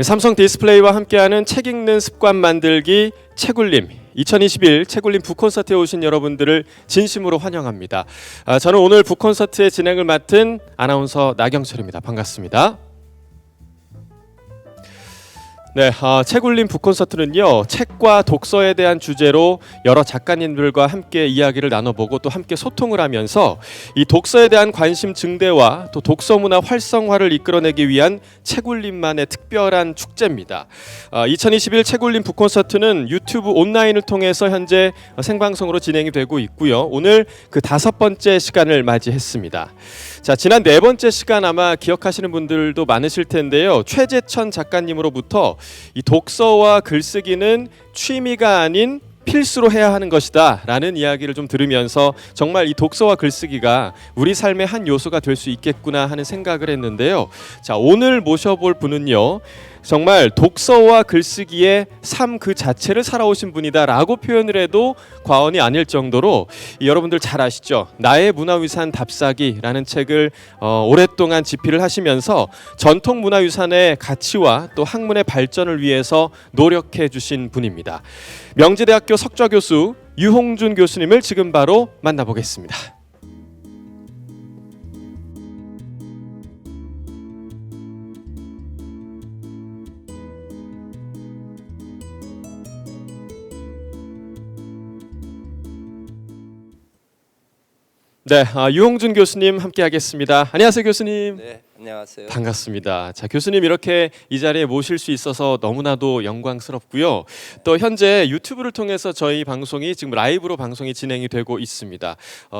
삼성 디스플레이와 함께하는 책 읽는 습관 만들기 책울림 2021 책울림 북콘서트에 오신 여러분들을 진심으로 환영합니다. 저는 오늘 북콘서트의 진행을 맡은 아나운서 나경철입니다. 반갑습니다. 네, 책울림 북콘서트는요, 책과 독서에 대한 주제로 여러 작가님들과 함께 이야기를 나눠보고 또 함께 소통을 하면서 이 독서에 대한 관심 증대와 또 독서 문화 활성화를 이끌어내기 위한 책울림만의 특별한 축제입니다. 2021 책울림 북콘서트는 유튜브 온라인을 통해서 현재 생방송으로 진행이 되고 있고요. 오늘 그 5번째 시간을 맞이했습니다. 자, 지난 4번째 시간 아마 기억하시는 분들도 많으실 텐데요. 최재천 작가님으로부터 이 독서와 글쓰기는 취미가 아닌 필수로 해야 하는 것이다 라는 이야기를 좀 들으면서 정말 이 독서와 글쓰기가 우리 삶의 한 요소가 될 수 있겠구나 하는 생각을 했는데요. 자, 오늘 모셔볼 분은요, 정말 독서와 글쓰기의 삶 그 자체를 살아오신 분이다 라고 표현을 해도 과언이 아닐 정도로, 여러분들 잘 아시죠? 나의 문화유산 답사기라는 책을 오랫동안 집필을 하시면서 전통 문화유산의 가치와 또 학문의 발전을 위해서 노력해 주신 분입니다. 명지대학교 석좌교수 유홍준 교수님을 지금 바로 만나보겠습니다. 네, 유홍준 교수님 함께하겠습니다. 안녕하세요, 교수님. 네, 안녕하세요. 반갑습니다. 자, 교수님 이렇게 이 자리에 모실 수 있어서 너무나도 영광스럽고요. 또 현재 유튜브를 통해서 저희 방송이 지금 라이브로 방송이 진행이 되고 있습니다.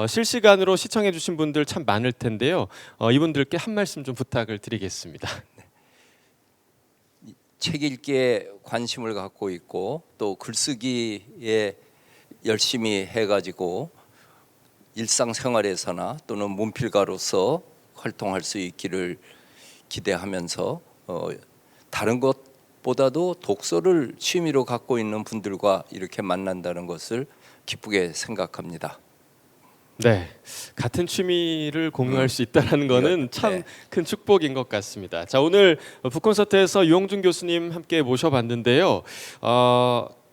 실시간으로 시청해주신 분들 참 많을 텐데요. 이분들께 한 말씀 좀 부탁을 드리겠습니다. 책 읽기에 관심을 갖고 있고 또 글쓰기에 열심히 해가지고 일상생활에서나 또는 문필가로서 활동할 수 있기를 기대하면서 다른 것보다도 독서를 취미로 갖고 있는 분들과 이렇게 만난다는 것을 기쁘게 생각합니다. 네, 같은 취미를 공유할 수 있다는 거는 참 큰 축복인 것 같습니다. 자, 오늘 북콘서트에서 유홍준 교수님 함께 모셔봤는데요.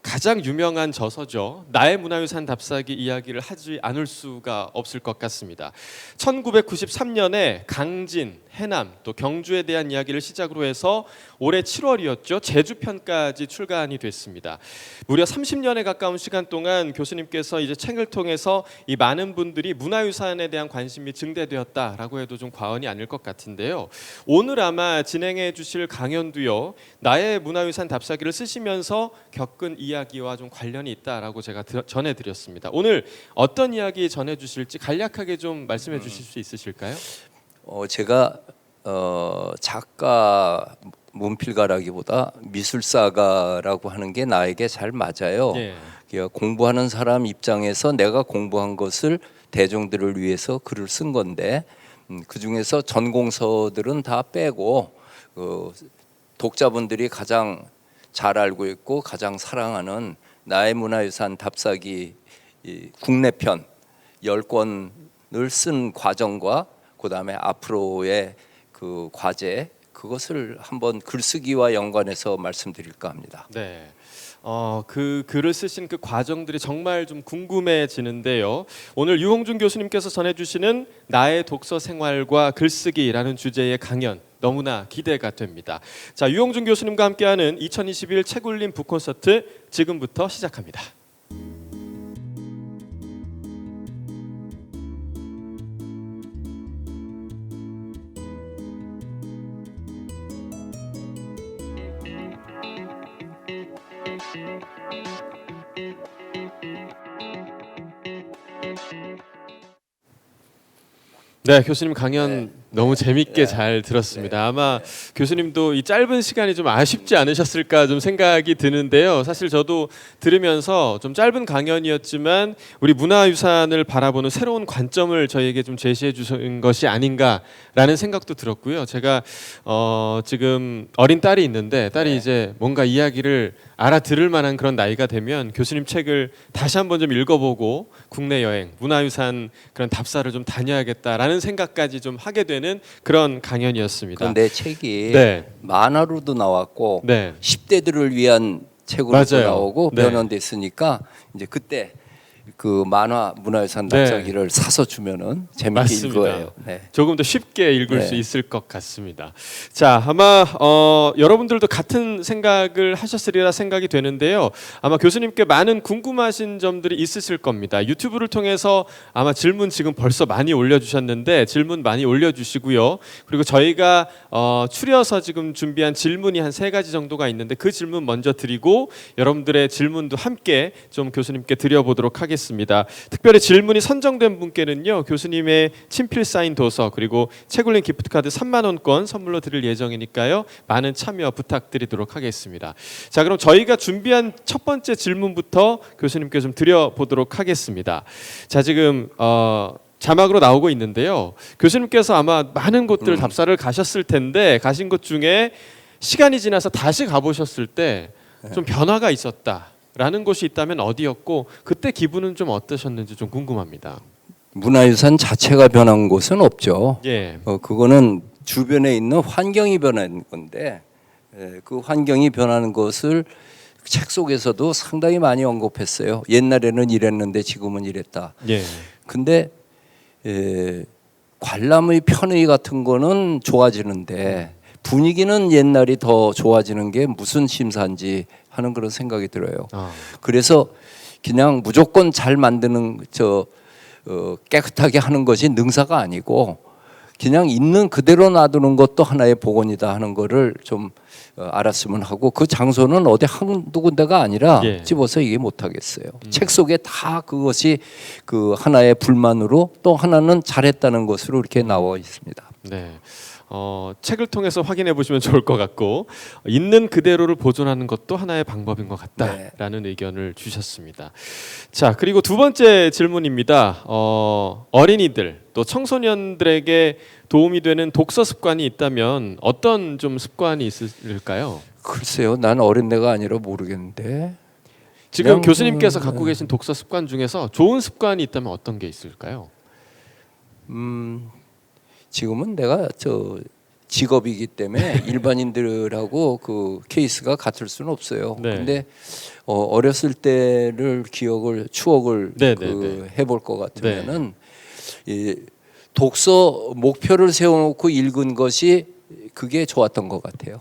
가장 유명한 저서죠. 나의 문화유산 답사기 이야기를 하지 않을 수가 없을 것 같습니다. 1993년에 강진, 해남, 또 경주에 대한 이야기를 시작으로 해서 올해 7월이었죠. 제주편까지 출간이 됐습니다. 무려 30년에 가까운 시간 동안 교수님께서 이제 책을 통해서 이 많은 분들이 문화유산에 대한 관심이 증대되었다라고 해도 좀 과언이 아닐 것 같은데요. 오늘 아마 진행해 주실 강연도요, 나의 문화유산 답사기를 쓰시면서 겪은 이야기와 좀 관련이 있다라고 제가 전해드렸습니다. 오늘 어떤 이야기 전해주실지 간략하게 좀 말씀해 주실 수 있으실까요? 제가 작가 문필가라기보다 미술사가라고 하는 게 나에게 잘 맞아요. 예. 공부하는 사람 입장에서 내가 공부한 것을 대중들을 위해서 글을 쓴 건데 그 중에서 전공서들은 다 빼고 독자분들이 가장 잘 알고 있고 가장 사랑하는 나의 문화유산 답사기 국내편 10권을 쓴 과정과 그 다음에 앞으로의 그 과제, 그것을 한번 글쓰기와 연관해서 말씀드릴까 합니다. 네. 그 글을 쓰신 그 과정들이 정말 좀 궁금해지는데요. 오늘 유홍준 교수님께서 전해주시는 나의 독서 생활과 글쓰기라는 주제의 강연 너무나 기대가 됩니다. 자, 유홍준 교수님과 함께하는 2021 책울림 북콘서트 지금부터 시작합니다. 네, 교수님 강연 너무 재밌게 잘 들었습니다. 아마 교수님도 이 짧은 시간이 좀 아쉽지 않으셨을까 좀 생각이 드는데요. 사실 저도 들으면서 좀 짧은 강연이었지만 우리 문화유산을 바라보는 새로운 관점을 저희에게 좀 제시해 주신 것이 아닌가라는 생각도 들었고요. 제가 지금 어린 딸이 있는데 딸이 이제 뭔가 이야기를 알아들을 만한 그런 나이가 되면 교수님 책을 다시 한번 좀 읽어보고 국내 여행, 문화유산 그런 답사를 좀 다녀야겠다라는 생각까지 좀 하게 되는 되는 그런 강연이었습니다. 그내 책이 네. 만화로도 나왔고 네. 10대들을 위한 책으로도 맞아요. 나오고 네. 변환됐으니까 이제 그때 그 만화 문화유산 네. 답사기를 사서 주면은 재밌게 맞습니다. 읽어요. 네. 조금 더 쉽게 읽을 네. 수 있을 것 같습니다. 자, 아마 여러분들도 같은 생각을 하셨으리라 생각이 되는데요. 아마 교수님께 많은 궁금하신 점들이 있으실 겁니다. 유튜브를 통해서 아마 질문 지금 벌써 많이 올려주셨는데 질문 많이 올려주시고요. 그리고 저희가 추려서 지금 준비한 질문이 한 3가지 정도가 있는데 그 질문 먼저 드리고 여러분들의 질문도 함께 좀 교수님께 드려보도록 하겠습니다. 특별히 질문이 선정된 분께는요, 교수님의 친필 사인 도서 그리고 채굴림 기프트카드 3만 원권 선물로 드릴 예정이니까요, 많은 참여 부탁드리도록 하겠습니다. 자, 그럼 저희가 준비한 첫 번째 질문부터 교수님께 좀 드려보도록 하겠습니다. 자, 지금 자막으로 나오고 있는데요. 교수님께서 아마 많은 곳들 답사를 가셨을 텐데 가신 곳 중에 시간이 지나서 다시 가보셨을 때 좀 변화가 있었다라는 곳이 있다면 어디였고 그때 기분은 좀 어떠셨는지 좀 궁금합니다. 문화유산 자체가 변한 곳은 없죠. 예. 그거는 주변에 있는 환경이 변한 건데 그 환경이 변하는 것을 책 속에서도 상당히 많이 언급했어요. 옛날에는 이랬는데 지금은 이랬다. 예. 근데 관람의 편의 같은 거는 좋아지는데 분위기는 옛날이 더 좋아지는 게 무슨 심사인지 하는 그런 생각이 들어요. 그래서 그냥 무조건 잘 만드는 깨끗하게 하는 것이 능사가 아니고 그냥 있는 그대로 놔두는 것도 하나의 복원이다 하는 거를 좀 알았으면 하고 그 장소는 어디 한두 군데가 아니라 예. 집어서 얘기 못 하겠어요. 책 속에 다 그것이 그 하나의 불만으로 또 하나는 잘했다는 것으로 이렇게 나와 있습니다. 네. 책을 통해서 확인해 보시면 좋을 것 같고 있는 그대로를 보존하는 것도 하나의 방법인 것 같다라는 의견을 주셨습니다. 자, 그리고 두 번째 질문입니다. 어린이들 또 청소년들에게 도움이 되는 독서 습관이 있다면 어떤 좀 습관이 있을까요? 글쎄요, 난 어린애가 아니라 모르겠는데 지금 교수님께서 갖고 계신 독서 습관 중에서 좋은 습관이 있다면 어떤 게 있을까요? 지금은 내가 직업이기 때문에 일반인들하고 그 케이스가 같을 수는 없어요. 네. 근데 어렸을 때를 추억을 해볼 것 같으면은 이 독서 목표를 세워놓고 읽은 것이 그게 좋았던 것 같아요.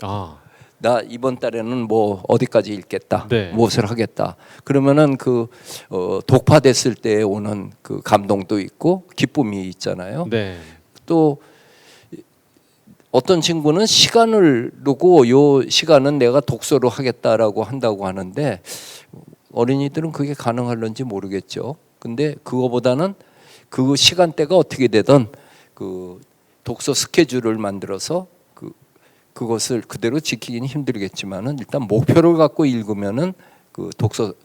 나 이번 달에는 뭐 어디까지 읽겠다, 네. 무엇을 하겠다. 그러면은 그 독파됐을 때 오는 그 감동도 있고 기쁨이 있잖아요. 네. 또 어떤 친구는 시간을 두고 요 시간은 내가 독서로 하겠다라고 한다고 하는데 어린이들은 그게 가능할런지 모르겠죠. 근데 그거보다는 그 시간대가 어떻게 되든 그 독서 스케줄을 만들어서 그것을 그대로 지키기는 힘들겠지만은 일단 목표를 갖고 읽으면은 그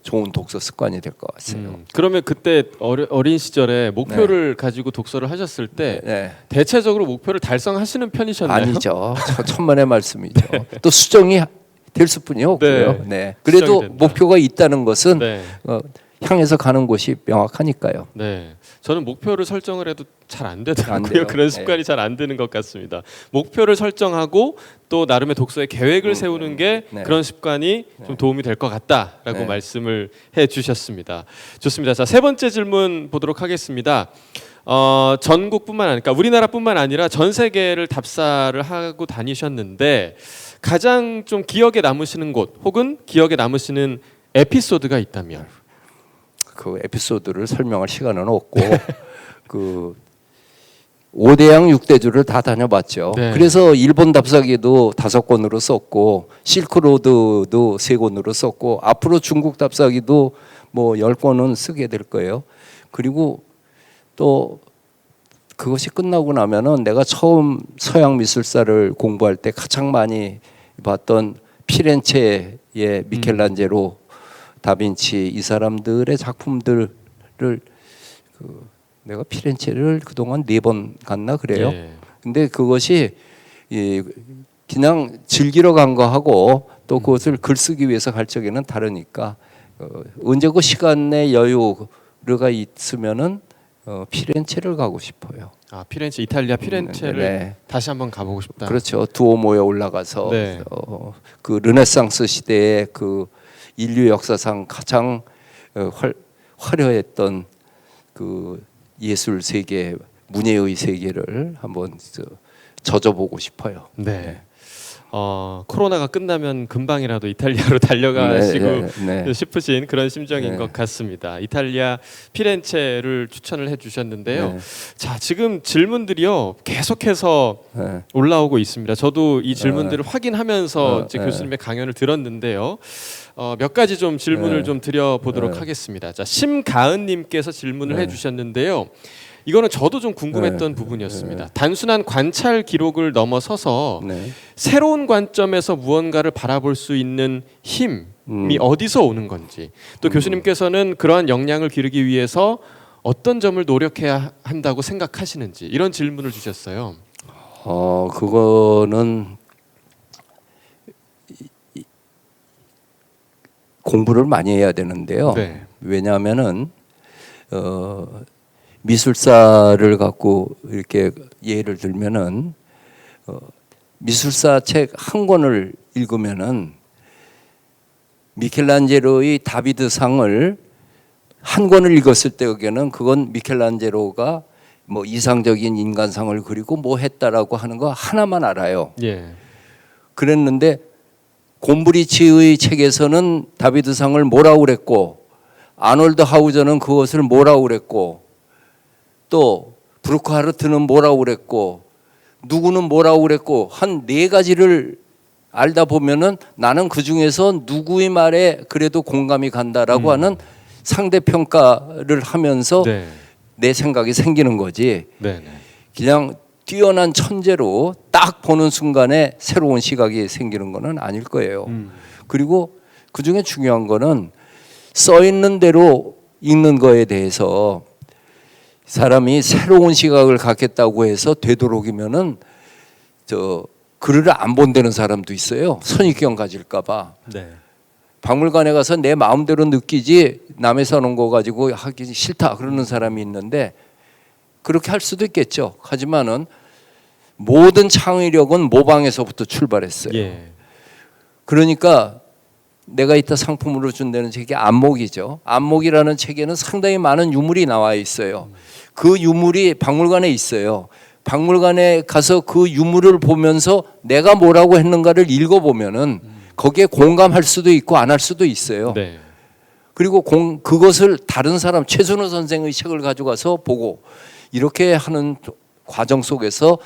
좋은 독서 습관이 될 것 같아요. 그러면 그때 어린 시절에 목표를 가지고 독서를 하셨을 때 대체적으로 목표를 달성하시는 편이셨나요? 아니죠. 천만의 말씀이죠. 또 수정이 될 수뿐이 없고요. 그래도 목표가 있다는 것은 향해서 가는 곳이 명확하니까요. 네, 저는 목표를 설정을 해도 잘 안 되더라고요. 그런 습관이 잘 안 드는 것 같습니다. 목표를 설정하고 또 나름의 독서의 계획을 세우는 게 그런 습관이 좀 도움이 될 것 같다라고 말씀을 해주셨습니다. 좋습니다. 자, 세 번째 질문 보도록 하겠습니다. 전국뿐만 아니라 우리나라뿐만 아니라 전 세계를 답사를 하고 다니셨는데 가장 좀 기억에 남으시는 곳 혹은 기억에 남으시는 에피소드가 있다면 그 에피소드를 설명할 시간은 없고 그 5대양 6대주를 다 다녀봤죠. 그래서 일본 답사기도 5권으로 썼고 실크로드도 3권으로 썼고 앞으로 중국 답사기도 뭐 10권은 쓰게 될 거예요. 그리고 또 그것이 끝나고 나면은 내가 처음 서양 미술사를 공부할 때 가장 많이 봤던 피렌체의 미켈란젤로, 다빈치 이 사람들의 작품들을 내가 피렌체를 그동안 4번 갔나 그래요. 근데 그것이 그냥 즐기러 간 거하고 또 그것을 글쓰기 위해서 갈 적에는 다르니까 언제 그 시간의 여유가 있으면은 피렌체를 가고 싶어요. 아, 피렌체, 이탈리아 피렌체를 네. 다시 한번 가보고 싶다. 그렇죠. 두오모에 올라가서 네. 그 르네상스 시대의 그 인류 역사상 가장 화려했던 그 예술 세계, 문예의 세계를 한번 젖어보고 싶어요. 네. 코로나가 끝나면 금방이라도 이탈리아로 달려가시고 네. 싶으신 그런 심정인 네. 것 같습니다. 이탈리아 피렌체를 추천을 해주셨는데요. 네. 자, 지금 질문들이요 계속해서 네. 올라오고 있습니다. 저도 이 질문들을 확인하면서 이제 네. 교수님의 강연을 들었는데요. 몇 가지 좀 질문을 네. 좀 드려보도록 네. 하겠습니다. 자, 심가은님께서 질문을 네. 해주셨는데요. 이거는 저도 좀 궁금했던 부분이었습니다. 단순한 관찰 기록을 넘어서서 네. 새로운 관점에서 무언가를 바라볼 수 있는 힘이 어디서 오는 건지, 또 교수님께서는 그러한 역량을 기르기 위해서 어떤 점을 노력해야 한다고 생각하시는지, 이런 질문을 주셨어요. 그거는 공부를 많이 해야 되는데요. 네. 왜냐하면은 미술사를 갖고 이렇게 예를 들면은 미술사 책 한 권을 읽으면은 미켈란젤로의 다비드상을 한 권을 읽었을 때에는 그건 미켈란젤로가 뭐 이상적인 인간상을 그리고 뭐 했다라고 하는 거 하나만 알아요. 예. 그랬는데 곰브리치의 책에서는 다비드상을 뭐라고 그랬고, 아놀드 하우저는 그것을 뭐라고 그랬고, 또 브루크하르트는 뭐라고 그랬고, 누구는 뭐라고 그랬고, 한 네 가지를 알다 보면은 나는 그 중에서 누구의 말에 그래도 공감이 간다라고 하는 상대 평가를 하면서 네. 내 생각이 생기는 거지. 네. 그냥 뛰어난 천재로 딱 보는 순간에 새로운 시각이 생기는 거는 아닐 거예요. 그리고 그 중에 중요한 거는 써 있는 대로 읽는 거에 대해서 사람이 새로운 시각을 갖겠다고 해서 되도록이면은 글을 안 본다는 사람도 있어요. 선입견 가질까 봐. 네. 박물관에 가서 내 마음대로 느끼지 남의 써놓은 거 가지고 하기 싫다 그러는 사람이 있는데, 그렇게 할 수도 있겠죠. 하지만은 모든 창의력은 모방에서부터 출발했어요. 예. 그러니까 내가 이따 상품으로 준다는 책이 안목이죠. 안목이라는 책에는 상당히 많은 유물이 나와 있어요. 그 유물이 박물관에 있어요. 박물관에 가서 그 유물을 보면서 내가 뭐라고 했는가를 읽어보면은 거기에 공감할 수도 있고 안 할 수도 있어요. 네. 그리고 그것을 다른 사람, 최순호 선생의 책을 가져가서 보고, 이렇게 하는 과정 속에서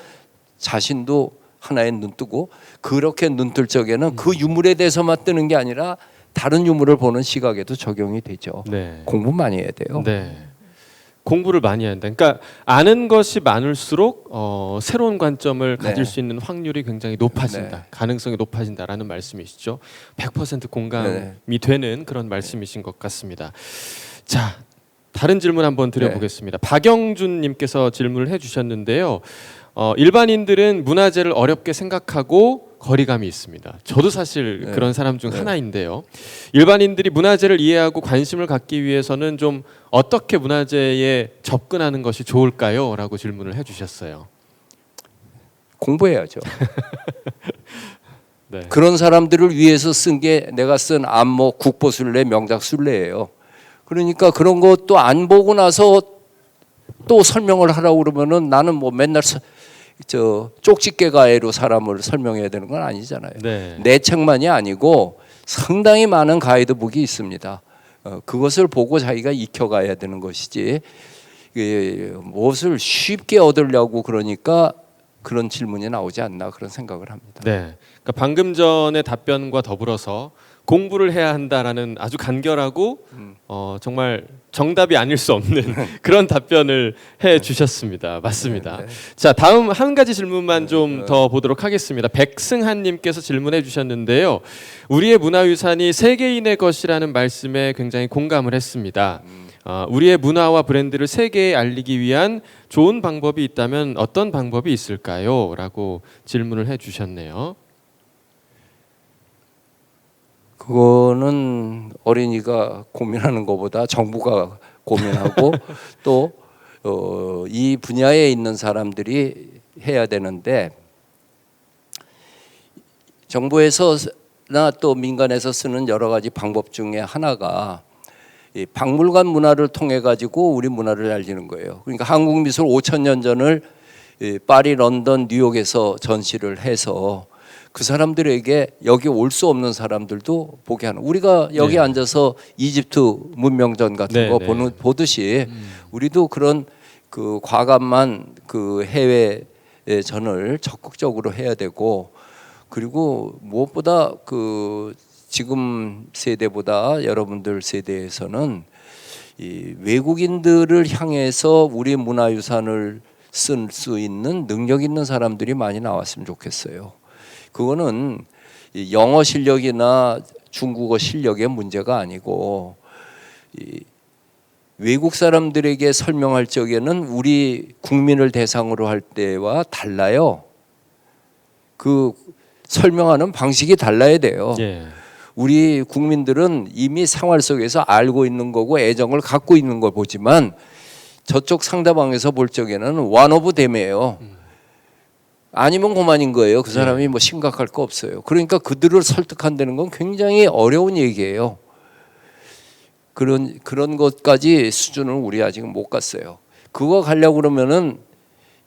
자신도 하나의 눈 뜨고, 그렇게 눈 뜰 적에는 그 유물에 대해서만 뜨는 게 아니라 다른 유물을 보는 시각에도 적용이 되죠. 네. 공부 많이 해야 돼요. 네. 공부를 많이 해야 한다. 그러니까 아는 것이 많을수록 새로운 관점을 가질 네. 수 있는 확률이 굉장히 높아진다. 네. 가능성이 높아진다라는 말씀이시죠. 100% 공감이 네. 되는 그런 말씀이신 것 같습니다. 자, 다른 질문 한번 네. 드려보겠습니다. 박영준 님께서 질문을 해주셨는데요. 일반인들은 문화재를 어렵게 생각하고 거리감이 있습니다. 저도 사실 네. 그런 사람 중 네. 하나인데요. 일반인들이 문화재를 이해하고 관심을 갖기 위해서는 좀 어떻게 문화재에 접근하는 것이 좋을까요? 라고 질문을 해주셨어요. 공부해야죠. 네. 그런 사람들을 위해서 쓴 게 내가 쓴 안목 국보순례 명작순례예요. 그러니까 그런 것도 안 보고 나서 또 설명을 하라고 그러면은 나는 뭐 맨날 쪽집게가해로 사람을 설명해야 되는 건 아니잖아요. 네. 내 책만이 아니고 상당히 많은 가이드북이 있습니다. 그것을 보고 자기가 익혀가야 되는 것이지, 무엇을 쉽게 얻으려고 그러니까 그런 질문이 나오지 않나, 그런 생각을 합니다. 네. 그러니까 방금 전의 답변과 더불어서 공부를 해야 한다라는 아주 간결하고 정말 정답이 아닐 수 없는 그런 답변을 해 주셨습니다. 맞습니다. 네. 자, 다음 한 가지 질문만 좀 더 보도록 하겠습니다. 백승한 님께서 질문해 주셨는데요. 우리의 문화유산이 세계인의 것이라는 말씀에 굉장히 공감을 했습니다. 우리의 문화와 브랜드를 세계에 알리기 위한 좋은 방법이 있다면 어떤 방법이 있을까요? 라고 질문을 해 주셨네요. 그거는 어린이가 고민하는 것보다 정부가 고민하고 또 이 분야에 있는 사람들이 해야 되는데 정부에서나 또 민간에서 쓰는 여러 가지 방법 중에 하나가 이 박물관 문화를 통해 가지고 우리 문화를 알리는 거예요. 그러니까 한국 미술 5,000년 전을 파리, 런던, 뉴욕에서 전시를 해서 그 사람들에게 여기 올 수 없는 사람들도 보게 하는. 우리가 여기 네. 앉아서 이집트 문명전 같은 네, 거 네. 보듯이 우리도 그런 그 과감한 그 해외 전을 적극적으로 해야 되고, 그리고 무엇보다 그 지금 세대보다 여러분들 세대에서는 이 외국인들을 향해서 우리 문화유산을 쓸 수 있는 능력 있는 사람들이 많이 나왔으면 좋겠어요. 그거는 영어 실력이나 중국어 실력의 문제가 아니고 이 외국 사람들에게 설명할 적에는 우리 국민을 대상으로 할 때와 달라요. 그 설명하는 방식이 달라야 돼요. 예. 우리 국민들은 이미 생활 속에서 알고 있는 거고 애정을 갖고 있는 걸 보지만 저쪽 상대방에서 볼 적에는 one of them이에요. 아니면 그만인 거예요. 그 사람이 뭐 심각할 거 없어요. 그러니까 그들을 설득한다는 건 굉장히 어려운 얘기예요. 그런 것까지 수준을 우리 아직 못 갔어요. 그거 가려고 그러면은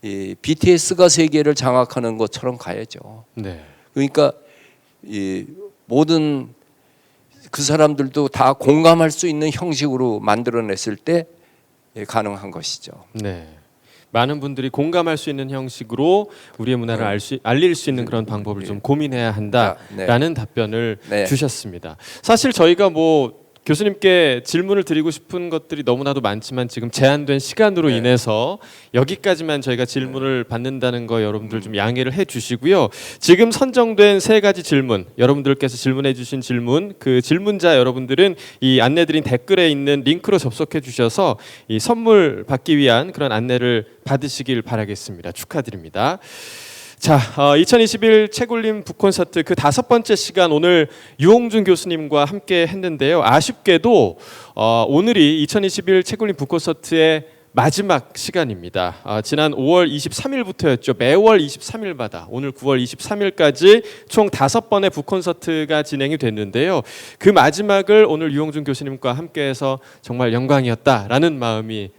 이 BTS가 세계를 장악하는 것처럼 가야죠. 네. 그러니까 이 모든 그 사람들도 다 공감할 수 있는 형식으로 만들어냈을 때 가능한 것이죠. 네. 많은 분들이 공감할 수 있는 형식으로 우리의 문화를 알릴 수 있는 그런 방법을 좀 고민해야 한다라는 답변을 네. 주셨습니다. 사실 저희가 뭐 교수님께 질문을 드리고 싶은 것들이 너무나도 많지만 지금 제한된 시간으로 네. 인해서 여기까지만 저희가 질문을 받는다는 거 여러분들 좀 양해를 해주시고요. 지금 선정된 세 가지 질문, 여러분들께서 질문해주신 질문, 그 질문자 여러분들은 이 안내드린 댓글에 있는 링크로 접속해 주셔서 이 선물 받기 위한 그런 안내를 받으시길 바라겠습니다. 축하드립니다. 자, 2021 책울림 북콘서트 그 5번째 시간 오늘 유홍준 교수님과 함께 했는데요. 아쉽게도 오늘이 2021 책울림 북콘서트의 마지막 시간입니다. 지난 5월 23일부터였죠. 매월 23일마다 오늘 9월 23일까지 총 5번의 북콘서트가 진행이 됐는데요. 그 마지막을 오늘 유홍준 교수님과 함께해서 정말 영광이었다라는 마음이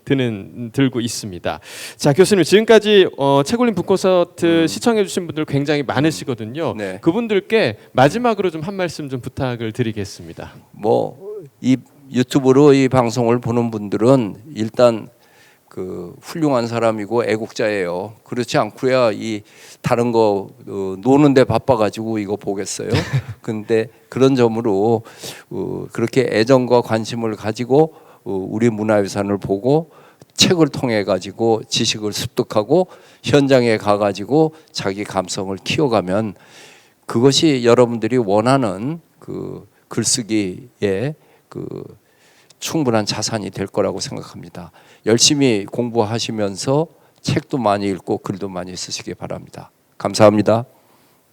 들고 있습니다. 자, 교수님 지금까지 책울림 북콘서트 시청해주신 분들 굉장히 많으시거든요. 네. 그분들께 마지막으로 좀 한 말씀 좀 부탁을 드리겠습니다. 뭐 이 유튜브로 이 방송을 보는 분들은 일단 그 훌륭한 사람이고 애국자예요. 그렇지 않고야 이 다른 거 노는데 바빠가지고 이거 보겠어요. 근데 그런 점으로 그렇게 애정과 관심을 가지고 우리 문화유산을 보고 책을 통해 가지고 지식을 습득하고 현장에 가가지고 자기 감성을 키워가면 그것이 여러분들이 원하는 그 글쓰기에 그 충분한 자산이 될 거라고 생각합니다. 열심히 공부하시면서 책도 많이 읽고 글도 많이 쓰시기 바랍니다. 감사합니다.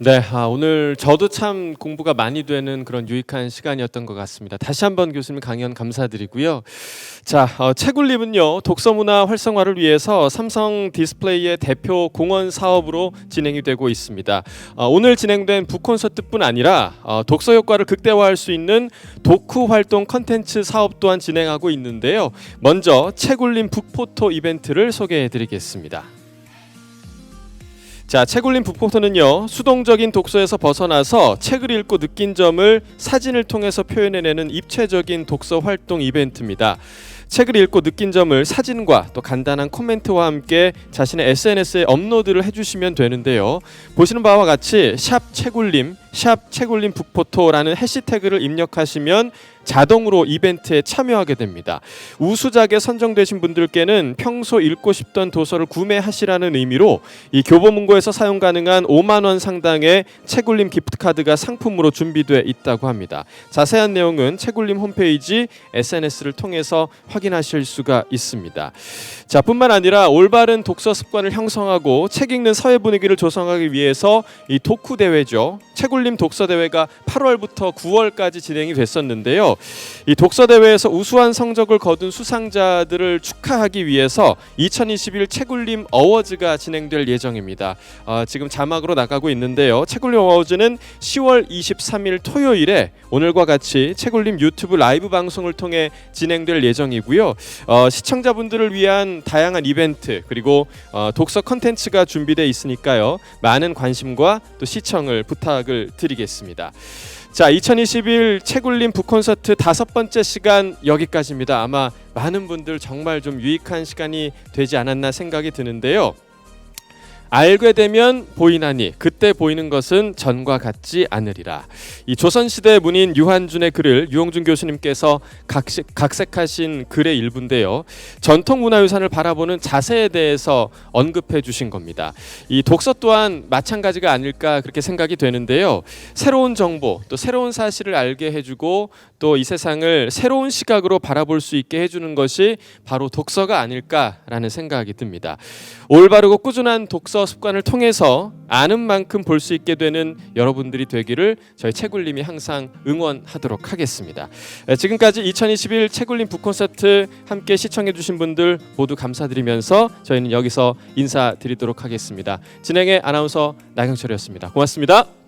네, 오늘 저도 참 공부가 많이 되는 그런 유익한 시간이었던 것 같습니다. 다시 한번 교수님 강연 감사드리고요. 자, 책울림은요 독서문화 활성화를 위해서 삼성 디스플레이의 대표 공헌 사업으로 진행이 되고 있습니다. 오늘 진행된 북콘서트뿐 아니라 독서 효과를 극대화할 수 있는 독후 활동 컨텐츠 사업 또한 진행하고 있는데요. 먼저 책울림 북포토 이벤트를 소개해드리겠습니다. 자, 책울림 북포토는요 수동적인 독서에서 벗어나서 책을 읽고 느낀 점을 사진을 통해서 표현해내는 입체적인 독서 활동 이벤트입니다. 책을 읽고 느낀 점을 사진과 또 간단한 코멘트와 함께 자신의 SNS에 업로드를 해주시면 되는데요. 보시는 바와 같이 샵 책울림, 샵 책울림 북포토라는 해시태그를 입력하시면 자동으로 이벤트에 참여하게 됩니다. 우수작에 선정되신 분들께는 평소 읽고 싶던 도서를 구매하시라는 의미로 이 교보문고에서 사용 가능한 5만 원 상당의 책울림 기프트카드가 상품으로 준비되어 있다고 합니다. 자세한 내용은 책울림 홈페이지 SNS를 통해서 확인하실 수가 있습니다. 자, 뿐만 아니라 올바른 독서 습관을 형성하고 책 읽는 사회 분위기를 조성하기 위해서 이 독후 대회죠. 채굴림 독서 대회가 8월부터 9월까지 진행이 됐었는데요. 이 독서 대회에서 우수한 성적을 거둔 수상자들을 축하하기 위해서 2021 채굴림 어워즈가 진행될 예정입니다. 지금 자막으로 나가고 있는데요. 채굴림 어워즈는 10월 23일 토요일에 오늘과 같이 채굴림 유튜브 라이브 방송을 통해 진행될 예정이고요. 시청자분들을 위한 다양한 이벤트 그리고 독서 컨텐츠가 준비되어 있으니까요. 많은 관심과 또 시청을 부탁을 드리겠습니다. 자, 2021 채굴림 북콘서트 5번째 시간 여기까지입니다. 아마 많은 분들 정말 좀 유익한 시간이 되지 않았나 생각이 드는데요. 알게 되면 보이나니 그때 보이는 것은 전과 같지 않으리라. 이 조선시대 문인 유한준의 글을 유홍준 교수님께서 각색하신 글의 일부인데요. 전통문화유산을 바라보는 자세에 대해서 언급해 주신 겁니다. 이 독서 또한 마찬가지가 아닐까 그렇게 생각이 되는데요. 새로운 정보 또 새로운 사실을 알게 해주고 또 이 세상을 새로운 시각으로 바라볼 수 있게 해주는 것이 바로 독서가 아닐까라는 생각이 듭니다. 올바르고 꾸준한 독서 습관을 통해서 아는 만큼 볼 수 있게 되는 여러분들이 되기를 저희 채굴림이 항상 응원하도록 하겠습니다. 지금까지 2021 채굴림 북콘서트 함께 시청해 주신 분들 모두 감사드리면서 저희는 여기서 인사드리도록 하겠습니다. 진행의 아나운서 나경철이었습니다. 고맙습니다.